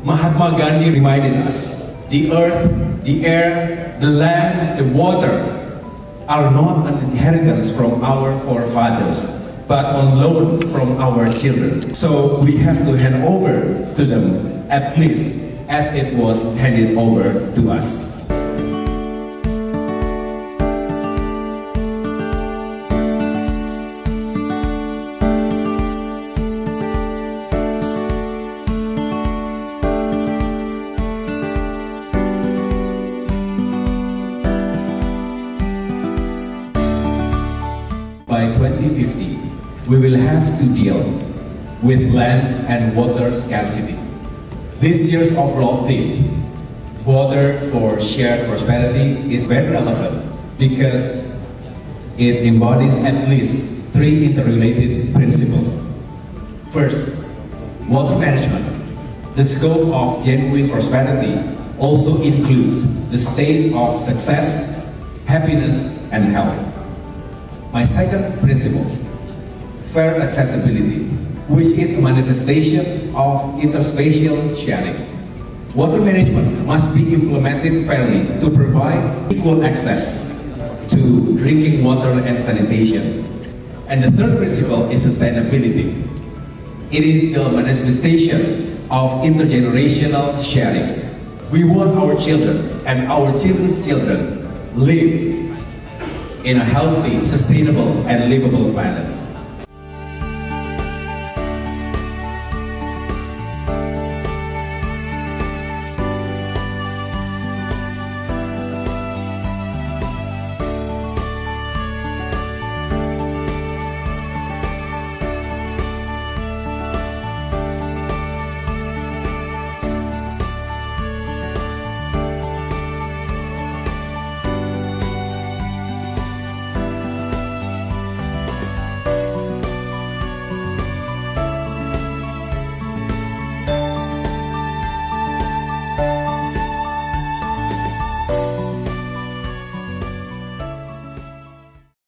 Mahatma Gandhi reminded us, the earth, the air, the land, the water are not an inheritance from our forefathers, but on loan from our children. So we have to hand over to them at least as it was handed over to us. By 2050, we will have to deal with land and water scarcity. This year's overall theme, Water for Shared Prosperity, is very relevant because it embodies at least three interrelated principles. First, water management. The scope of genuine prosperity also includes the state of success, happiness, and health. My second principle, fair accessibility, which is a manifestation of interspatial sharing. Water management must be implemented fairly to provide equal access to drinking water and sanitation. And the third principle is sustainability. It is the manifestation of intergenerational sharing. We want our children and our children's children live in a healthy, sustainable, and livable planet.